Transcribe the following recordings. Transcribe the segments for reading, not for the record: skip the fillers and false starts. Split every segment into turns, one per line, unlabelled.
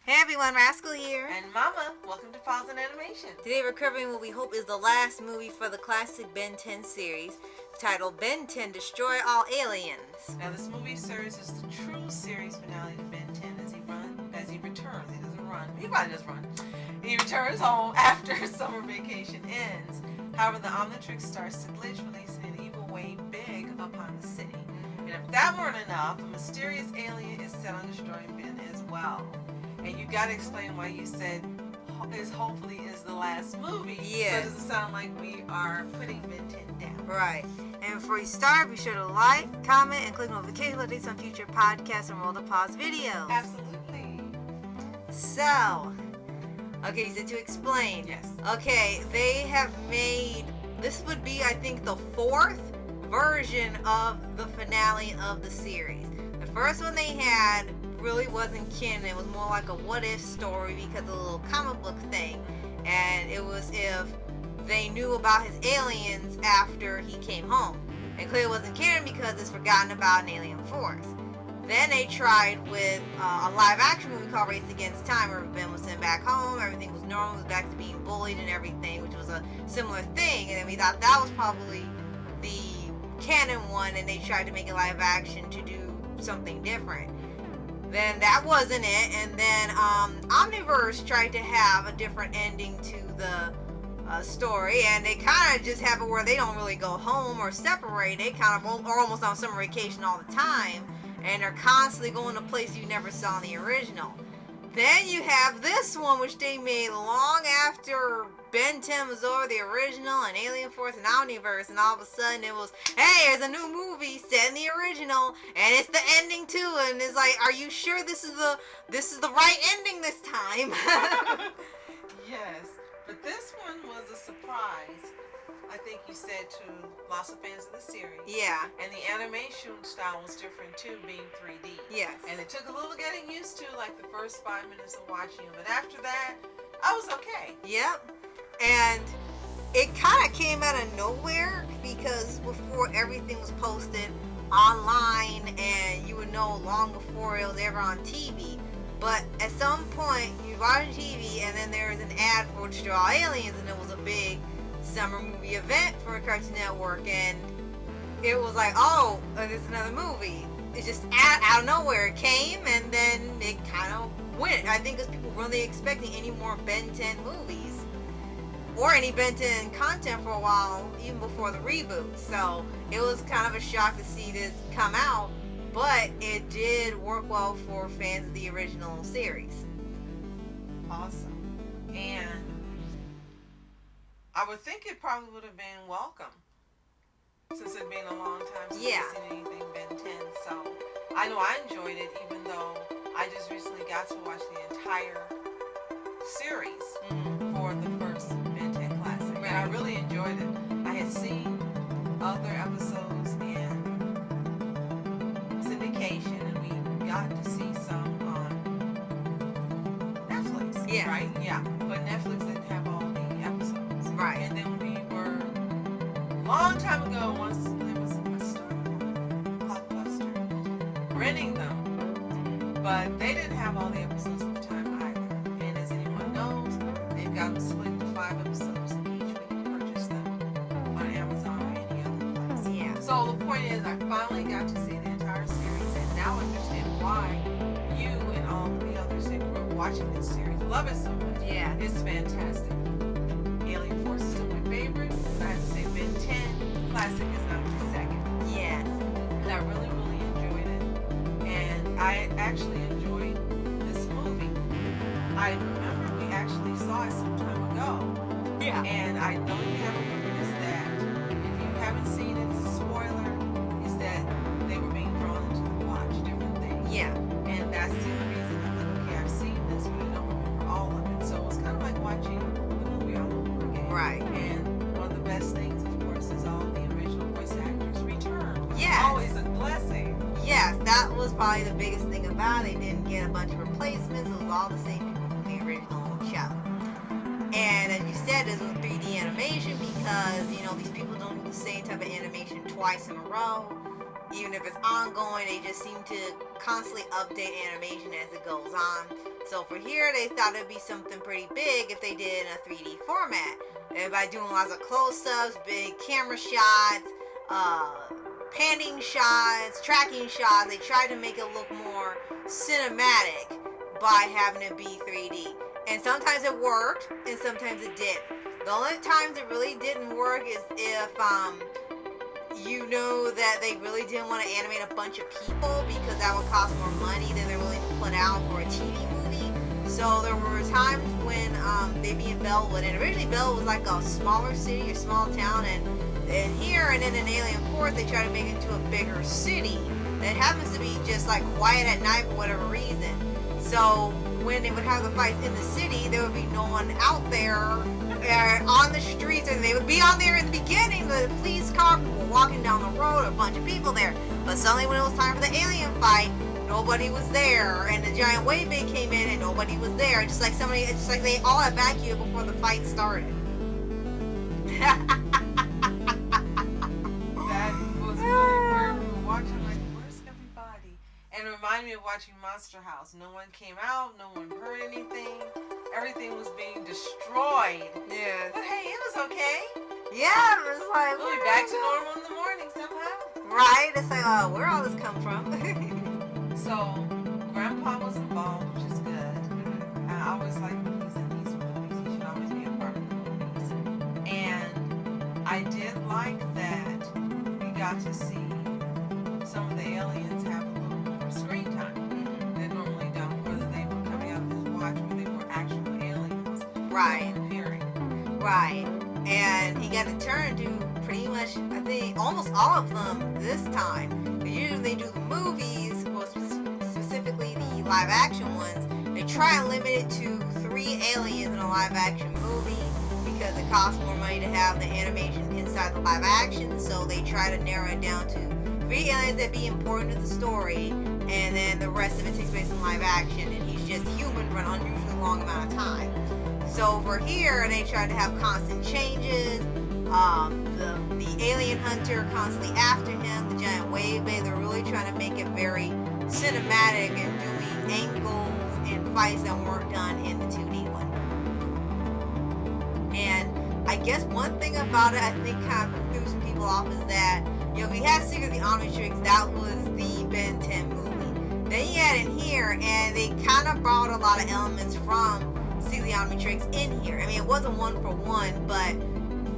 Hey everyone, Rascal here.
And Mama, welcome to Paws On Animation.
Today we're covering what we hope is the last movie for the classic Ben 10 series, titled Ben 10 Destroy All Aliens.
Now this movie serves as the true series finale to Ben 10 as he returns. He doesn't run. He probably does run. He returns home after summer vacation ends. However, the Omnitrix starts to glitch, releasing an evil wave big upon the city. And if that weren't enough, a mysterious alien is set on destroying Ben as well. And you got to explain why you said this hopefully is the last movie.
Yeah.
So it doesn't sound like we are putting Ben 10 down.
Right. And before you start, be sure to like, comment, and click notification updates on future podcasts and Roll the Pause videos.
Absolutely.
So, okay, you said to explain.
Yes.
Okay, they have made, this would be, I think, the fourth version of the finale of the series. The first one they had really wasn't canon. It was more like a what if story because of a little comic book thing, and it was if they knew about his aliens after he came home, and clearly it wasn't canon because it's forgotten about an alien force. Then they tried with a live action movie called Race Against Time, where Ben was sent back home, everything was normal, was back to being bullied and everything, which was a similar thing, and then we thought that was probably the canon one, and they tried to make it live action to do something different. Then that wasn't it, and then Omniverse tried to have a different ending to the story, and they kind of just have it where they don't really go home or separate. They kind of are almost on summer vacation all the time, and they're constantly going to places you never saw in the original. Then you have this one, which they made long after Ben 10 was over, the original, and Alien Force and Omniverse, and all of a sudden it was, hey, there's a new movie set in the original, and it's the ending too, and it's like, are you sure this is the right ending this time?
Yes, but this one was a surprise, I think you said, to lots of fans of the series.
Yeah.
And the animation style was different too, being 3D.
Yes.
And it took a little getting used to, like the first 5 minutes of watching it, but after that, I was okay.
Yep. And it kind of came out of nowhere because before everything was posted online, and you would know long before it was ever on TV. But at some point, you watch TV, and then there was an ad for Destroy All Aliens, and it was a big summer movie event for Cartoon Network, and it was like, oh, there's another movie. It just out of nowhere it came, and then it kind of went. I think because people weren't really expecting any more Ben 10 movies or any Ben 10 content for a while, even before the reboot. So it was kind of a shock to see this come out, but it did work well for fans of the original series.
Awesome. And I would think it probably would have been welcome, since it's been a long time since I've seen anything Ben 10. So I know I enjoyed it, even though I just recently got to watch the entire series for the first Ben 10 classic. Right. And I really enjoyed it. I had seen other episodes in syndication, and we got to see some on Netflix.
Yeah.
Right? Yeah. But Netflix didn't have all the episodes.
Right.
And then we were, a long time ago, once there was a store, Blockbuster, renting them. But they didn't have all the episodes at the time either. And as anyone knows, they've got them split into 5 episodes each when you purchase them on Amazon or any other place.
Yeah.
So the point is, I finally got to see the entire series, and now I understand why you and all the others that grew up watching this series love it so much.
Yeah.
It's fantastic. Alien Force is still my favorite. I have to say Ben 10 Classic is now my second.
Yes.
And I really, really enjoyed it. And I actually enjoyed this movie. I remember we actually saw it some time ago.
Yeah.
And I know you haven't heard is that if you haven't seen it, it's a spoiler, is that they were being drawn into the watch different things.
Yeah.
And that's the only reason I'm like, okay, I've seen this, but I don't remember all of it. So it's kind of like watching the movie all over again.
Right.
And one of the best things, of course, is all the original voice actors return.
Yes.
Always a blessing.
Yes, that was probably the biggest thing about it. They didn't get a bunch of replacements. It was all the same people from the original show. And as you said, it's with 3D animation because, you know, these people don't do the same type of animation twice in a row. Even if it's ongoing, they just seem to constantly update animation as it goes on. So for here, they thought it'd be something pretty big if they did in a 3D format. And by doing lots of close-ups, big camera shots, panning shots, tracking shots, they tried to make it look more cinematic by having it be 3D. And sometimes it worked, and sometimes it didn't. The only times it really didn't work is if you know that they really didn't want to animate a bunch of people because that would cost more money than they're willing to put out for a TV movie. So there were times when they'd be in Bellwood, and originally Bellwood was like a smaller city or small town, and here and then in Alien Force they try to make it into a bigger city that happens to be just like quiet at night for whatever reason. So when they would have the fights in the city, there would be no one out there on the streets, and they would be on there in the beginning. The police car were walking down the road, a bunch of people there. But suddenly, when it was time for the alien fight, nobody was there, and the giant wave bait came in, and nobody was there. Just like they all evacuated before the fight started.
That was really weird. We were watching like, where's everybody? And it reminded me of watching Monster House. No one came out. No one heard anything. Everything was being destroyed.
Yeah.
But hey, it was okay.
Yeah, it was like
We'll be back to normal in the morning somehow.
Right? It's like, where all this come from?
So, Grandpa was involved, which is good. I always like when he's in these movies. He should always be a part of the movies. And I did like that we got to see some of the aliens have a little more screen time than normally don't, whether they were coming out of this watch or they were actual aliens.
Right.
Appearing.
Right. And he got a turn to pretty much, I think, almost all of them this time. Usually they do the movies, or specifically the live action ones, they try and limit it to 3 aliens in a live action movie because it costs more money to have the animation inside the live action, so they try to narrow it down to 3 aliens that be important to the story, and then the rest of it takes place in live action, and he's just human for an unusually long amount of time. So over here, they tried to have constant changes. The alien hunter constantly after him, the giant wave bait. They're really trying to make it very cinematic and doing angles and fights that weren't done in the 2D one. And I guess one thing about it, I think kind of threw some people off is that, you know, we had Secret of the Omnitrix, that was the Ben 10 movie. Then you had in here, and they kind of brought a lot of elements from Secret of the Omnitrix in here. I mean, it wasn't one for one, but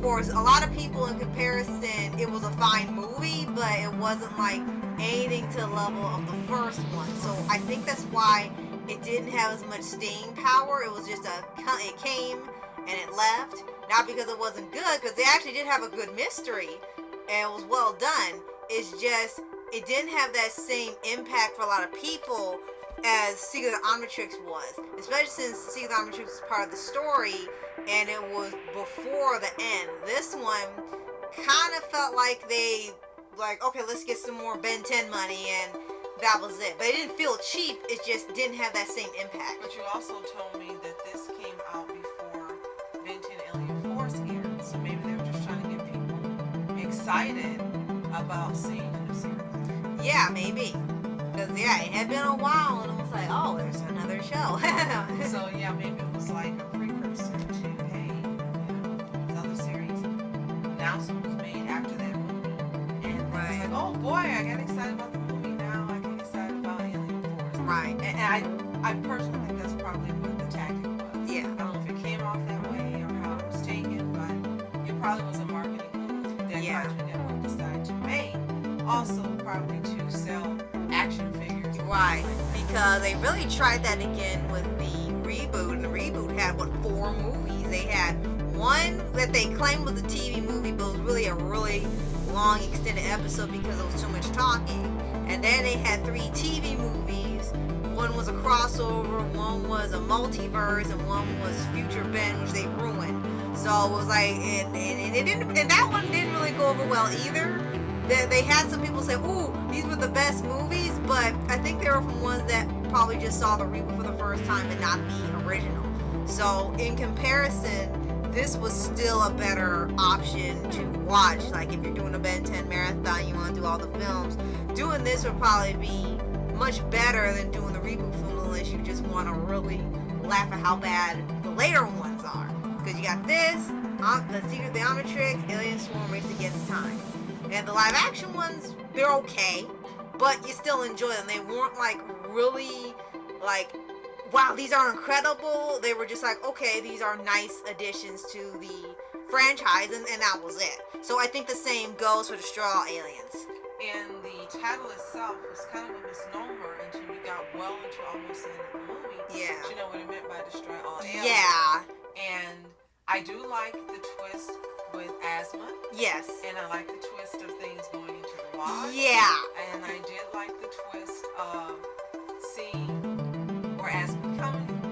for a lot of people in comparison, it was a fine movie, but it wasn't like anything to the level of the first one. So I think that's why it didn't have as much staying power. It was just it came and it left. Not because it wasn't good, because they actually did have a good mystery and it was well done. It's just it didn't have that same impact for a lot of people as Secret of the Omnitrix was, especially since Secret of the Omnitrix was part of the story and it was before the end. This one kind of felt like they okay, let's get some more Ben 10 money, and that was it. But it didn't feel cheap, it just didn't have that same impact.
But you also told me that this came out before Ben 10 Alien Force aired, so maybe they were just trying to get people excited about seeing the new series.
Yeah, maybe. Because, yeah, it had been a while, and it was like, oh, there's another show.
So, yeah, maybe it was like a precursor to, hey, this other series. Announcement was made after that movie. And it's like, oh, boy, I got excited about the movie. Now I get excited about Alien Force.
Right.
And I personally think that's probably what the tactic was.
Yeah.
I don't know if it came off that way or how it was taken, but it probably was a marketing move that Cartoon Network decided to make. Also, probably to sell action figures.
Right, because they really tried that again with the reboot, and the reboot had, 4 movies? They had one that they claimed was a TV movie, but it was really a really long extended episode because there was too much talking. And then they had 3 TV movies. One was a crossover, one was a multiverse, and one was Future Ben, which they ruined. So it was like, and it didn't, and that one didn't really go over well either. They had some people say, ooh, these were the best movies, but I think they were from ones that probably just saw the reboot for the first time and not the original. So in comparison, this was still a better option to watch. Like if you're doing a Ben 10 marathon, you want to do all the films, doing this would probably be much better than doing the reboot films unless you just want to really laugh at how bad the later ones are. Because you got this, The Secret of the Omnitrix, Alien Swarm, Race Against Time. And the live action ones, they're okay, but you still enjoy them. They weren't like really like, wow, these are incredible. They were just like, okay, these are nice additions to the franchise, and that was it. So I think the same goes for Destroy All Aliens.
And the title itself was kind of a misnomer until you got well into almost the end of the movie.
Yeah.
But you know what it meant by Destroy All Aliens.
Yeah.
And I do like the twist with asthma.
Yes.
And I like the twist of things going into the lodge.
Yeah.
And I did like the twist of seeing where asthma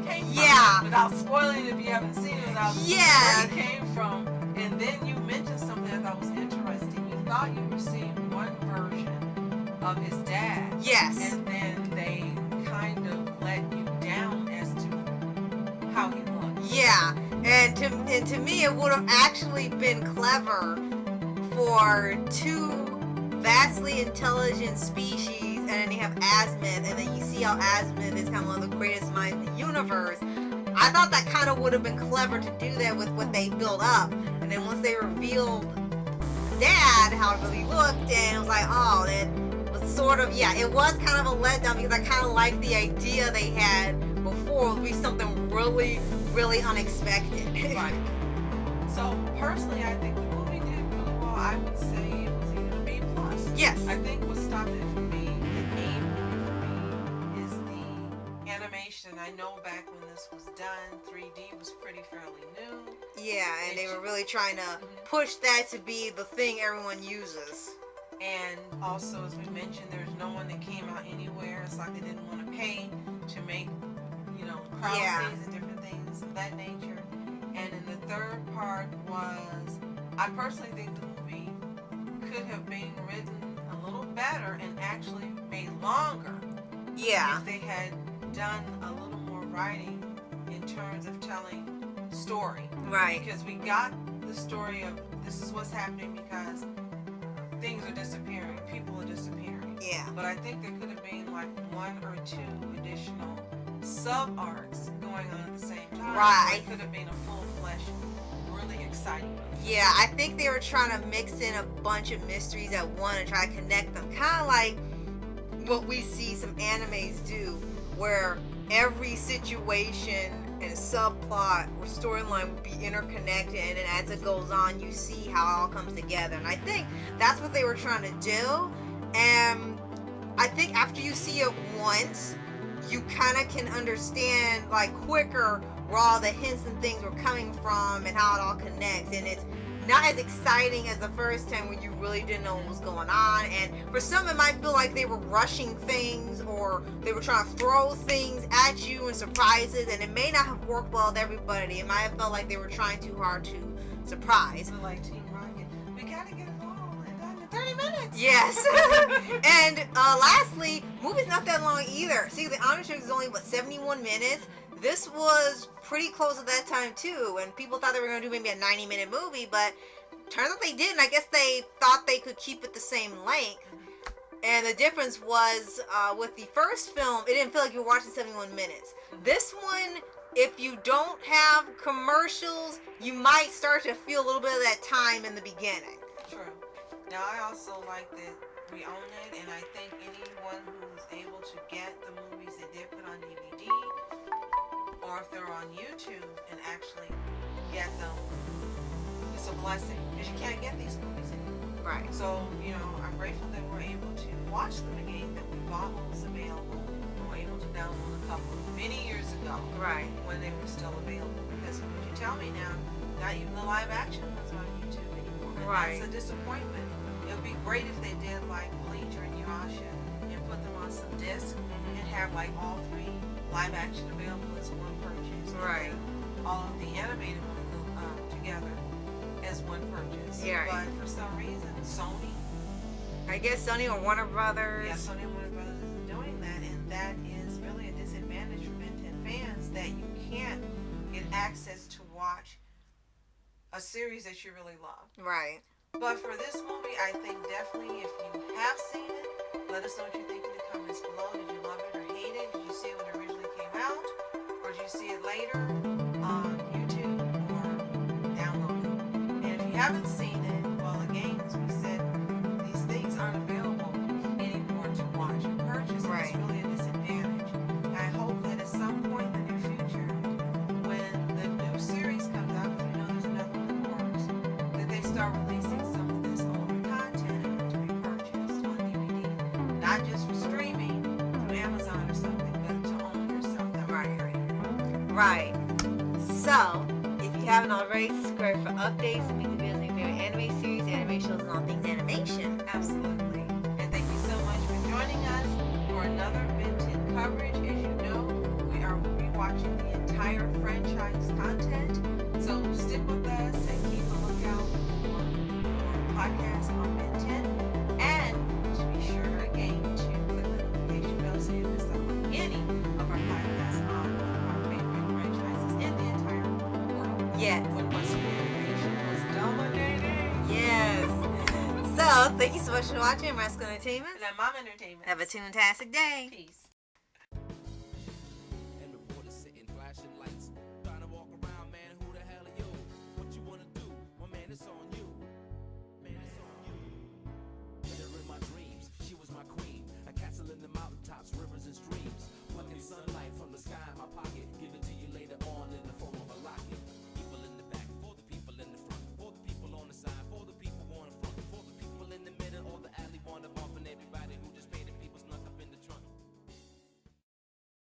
came from.
Yeah.
Without spoiling it if you haven't seen it, without
Yeah.
where it came from. And then you mentioned something I thought was interesting. You thought you were seeing one version of his dad.
Yes.
And then they kind of let you down as to how he looked.
Yeah. And to me, it would have actually been clever for two vastly intelligent species, and then you have Azimuth, and then you see how Azimuth is kind of one of the greatest minds in the universe. I thought that kind of would have been clever to do that with what they built up. And then once they revealed Dad, how it really looked, and it was like, oh, that was sort of, yeah, it was kind of a letdown because I kind of liked the idea they had before. It would be something really, really unexpected.
Right. So personally, I think the movie did really well. I would say it was either a B plus.
Yes.
I think what stopped it from being an A for me is the animation. I know back when this was done, 3D was pretty fairly new.
Yeah, and they were really trying to push that to be the thing everyone uses.
And also, as we mentioned, there's no one that came out anywhere. It's like they didn't want to pay to make, crowd scenes and different things of that nature. And then the third part was, I personally think the movie could have been written a little better and actually made longer.
Yeah.
If they had done a little more writing in terms of telling story.
Right.
Because we got the story of this is what's happening because things are disappearing, people are disappearing.
Yeah.
But I think there could have been like one or two additional sub-arcs going on at the same time.
Right.
It could have been a full-fledged, really exciting.
Yeah, I think they were trying to mix in a bunch of mysteries at one and try to connect them. Kind of like what we see some animes do, where every situation and subplot or storyline would be interconnected, and then as it goes on, you see how it all comes together. And I think that's what they were trying to do. And I think after you see it once, you kind of can understand like quicker where all the hints and things were coming from and how it all connects. And it's not as exciting as the first time when you really didn't know what was going on. And for some, it might feel like they were rushing things or they were trying to throw things at you and surprises, and it may not have worked well with everybody. It might have felt like they were trying too hard to surprise.
So like Team Rocket, we gotta get it all done in 30 minutes.
Yes. And lastly, movie's not that long either. See, the Omnitrix is only, 71 minutes? This was pretty close at that time too, and people thought they were going to do maybe a 90-minute movie, but turns out they didn't. I guess they thought they could keep it the same length. And the difference was, with the first film, it didn't feel like you were watching 71 minutes. This one, if you don't have commercials, you might start to feel a little bit of that time in the beginning.
True. Now, I also like that we own it, and I think anyone who's able to get the movies they did put on DVD, or if they're on YouTube and actually get them, it's a blessing, because you can't get these movies anymore.
Right.
So, I'm grateful that we're able to watch them again, that we bought what was available, and we're able to download a couple many years ago.
Right.
When they were still available. Because what you tell me now, not even the live action ones are on YouTube anymore. And
Right.
that's a disappointment. It would be great if they did like Bleach or Inuyasha and put them on some disc and have like all three live action available as one purchase.
Right.
And then all of the animated ones together as one purchase.
Yeah.
But for some reason, Sony,
I guess Sony or Warner Brothers.
yeah, Sony and Warner Brothers isn't doing that, and that is really a disadvantage for Ben 10 fans, that you can't get access to watch a series that you really love.
Right.
But for this movie, I think definitely if you have seen it, let us know what you think in the comments below. Did you love it or hate it? Did you see it when it originally came out? Or did you see it later on YouTube or download it? And if you haven't seen it, well, again, as we said, these things aren't available anymore to watch or purchase. And
Right.
it's really a disadvantage. I hope that at some point in the near future, when the new series comes out, because we know there's another one in the works, that they start releasing some of this older content to be purchased on DVD. Not just for streaming through Amazon or something, but to own yourself that library.
Right. So, if you haven't already, subscribe for updates and weekly videos on your favorite anime series, anime shows, and all things animation.
Absolutely. And thank you so much for joining us for another Vinted coverage. As you know, we are rewatching the entire franchise content. So stick with us and keep a lookout for our podcast on Vinted. And to be sure again to click the notification bell so you miss out on any of our podcasts on one of our favorite franchises in the entire world.
Yes.
When Western animation was dominating.
Yes. So, thank you so much for watching Rascal Entertainment.
And then Mom Entertainment.
Have a fantastic day.
Peace.